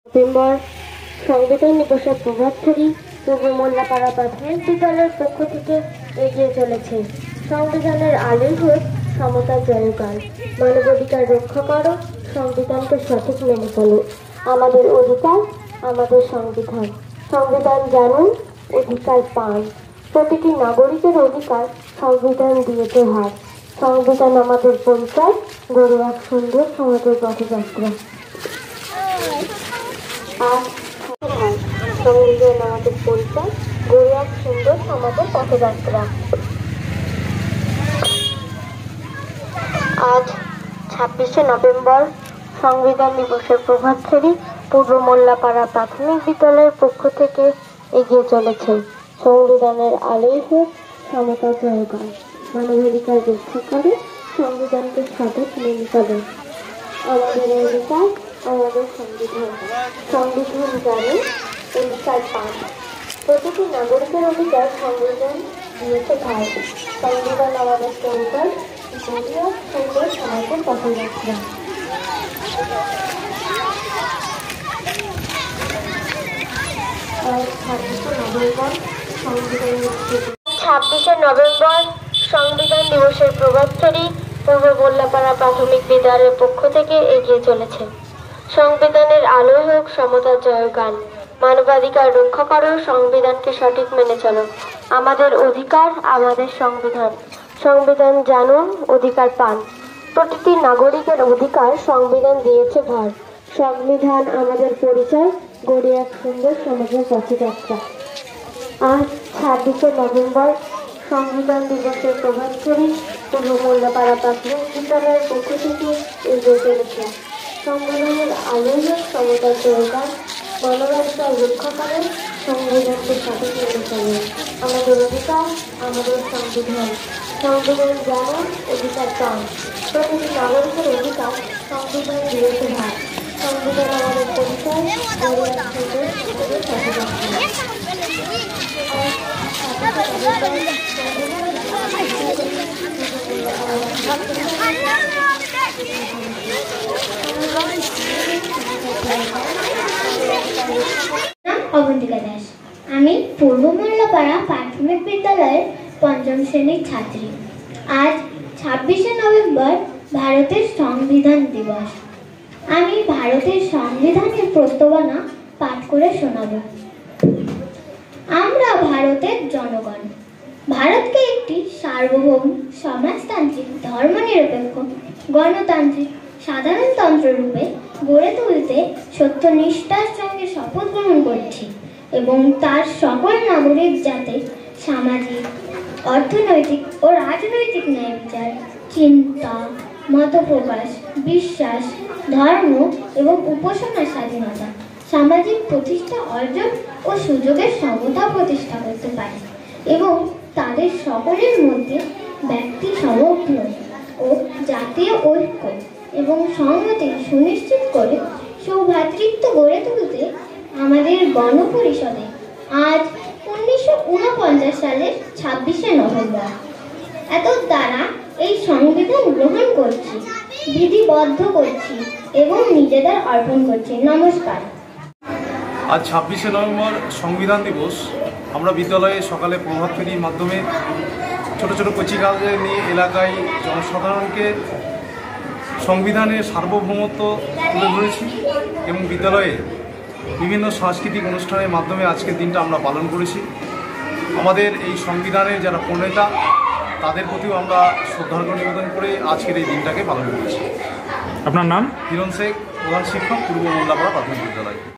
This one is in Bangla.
নভেম্বর সংবিধান দিবসের প্রভাবধারী পূর্ব মোল্লাপাড়া প্রাথমিক বিদ্যালয়ের পক্ষ থেকে এগিয়ে চলেছে সংবিধানের আলোয় হোক সমতার জয়গান। মানবাধিকার রক্ষা করো, সংবিধানকে সঠিক মেনে চলো। আমাদের অধিকার, আমাদের সংবিধান। সংবিধান জানুন, অধিকার পান। প্রতিটি নাগরিকের অধিকার সংবিধান দিয়েছে হার। সংবিধান আমাদের পরিচয়, গড়ে এক সুন্দর সমাজের পথযাত্রা। আর সংবিধান আমাদের পরিচয়, গড়ে এক সুন্দর সমাজের পথযাত্রা। আজ 26শে নভেম্বর সংবিধান দিবসের প্রভাতফেরি পূর্ব মোল্লাপাড়া প্রাথমিক বিদ্যালয়ের পক্ষ থেকে এগিয়ে চলেছে সংবিধানের আলোয় হোক সমতার জয়গান। মানবাধিকার রক্ষা করে, সংবিধানকে সঠিক মেনে চলে। আমাদের অধিকার, আমাদের সংবিধান। সংবিধান জানে, অধিকার পান। প্রতিটি নাগরিকের অধিকার সংবিধান দিয়েছে ভাই। সংবিধান আমাদের পরিচয়, গড়িয়া সুন্দর সমাজের পথযাত্রা। 26শে নভেম্বর সংবিধান দিবসের প্রভাতফেরি পূর্ব মোল্লাপাড়া প্রাথমিক বিদ্যালয়ের পক্ষ থেকে এগিয়ে চলেছে সংবিধানের আলোয় হোক সমতার জয়গান। মানবাধিকার রক্ষা করো, সংবিধানকে সঠিক মেনে চলো। আমাদের অধিকার, আমাদের সংবিধান। সংবিধান জানুন, অধিকার পান। প্রতিটি নাগরিকের অধিকার সংবিধান দিয়েছে ভার। সংবিধান আমাদের পরিচয়, গড়ে এক সুন্দর সমাজের পথযাত্রা। আজ 26শে নভেম্বর সংবিধান দিবসের প্রভাতফেরি পূর্ব মোল্লাপাড়া প্রাথমিক বিদ্যালয়ের পক্ষ থেকে এগিয়ে চলেছে সংবিধানের আলোয় হোক সমতার জয়গান। মানবাধিকার রক্ষা করেন, সংবিধানকে সঠিক মেনে চলে। আমাদের অধিকার, আমাদের সংবিধান। সংবিধান জানুন, অধিকার পান। প্রতিটি নাগরিকের অধিকার সংবিধান দিয়েছে ভার। সংবিধান আমাদের পরিচয়, গড়ে এক সুন্দর সমাজের পথযাত্রা। অবন্তিকা দাস। আমি পূর্ব মোল্লাপাড়া প্রাথমিক বিদ্যালয়ের পঞ্চম শ্রেণীর ছাত্রী। আজ 26শে নভেম্বর ভারতের সংবিধান দিবস। আমি ভারতের সংবিধানের প্রস্তাবনা পাঠ করে শোনাব। আমরা ভারতের জনগণ। ভারতকে একটি সার্বভৌম সমাজতান্ত্রিক ধর্মনিরপেক্ষ গণতান্ত্রিক সাধারণতন্ত্র রূপে গড়ে তুলতে সত্যনিষ্ঠার সঙ্গে শপথ গ্রহণ করছি এবং তার সকল নাগরিক যাতে সামাজিক, অর্থনৈতিক ও রাজনৈতিক ন্যায় বিচার, চিন্তা, মতপ্রকাশ, বিশ্বাস, ধর্ম এবং উপাসনার স্বাধীনতা, সামাজিক প্রতিষ্ঠা অর্জন ও সুযোগের সমতা প্রতিষ্ঠা করতে পারে এবং তাদের সকলের মধ্যে ব্যক্তি সমগ্র ও জাতীয় ঐক্য এবং সংহতি সুনিশ্চিত করে সৌভ্রাতৃত্ব গড়ে তুলতে আমাদের গণপরিষদে আজ 1949 সালের 26শে নভেম্বর এত দ্বারা এই সংবিধান গ্রহণ করছি, বিধিবদ্ধ করছি এবং নিজেদের অর্পণ করছি। নমস্কার। আজ 26শে নভেম্বর সংবিধান দিবস। আমরা বিদ্যালয়ে সকালে প্রভাতফেরির মাধ্যমে ছোট ছোট কচিকাদের নিয়ে এলাকায় জনসাধারণকে সংবিধানের সার্বভৌমত্ব তুলে ধরেছি এবং বিদ্যালয়ে বিভিন্ন সাংস্কৃতিক অনুষ্ঠানের মাধ্যমে আজকের দিনটা আমরা পালন করেছি। আমাদের এই সংবিধানের যারা প্রণেতা তাদের প্রতিও আমরা শ্রদ্ধার্ঘ নিবেদন করে আজকের এই দিনটাকে পালন করেছি। আপনার নাম? হিরণ শেখ, প্রধান শিক্ষক, পূর্ব মোল্লাপাড়া প্রাথমিক বিদ্যালয়।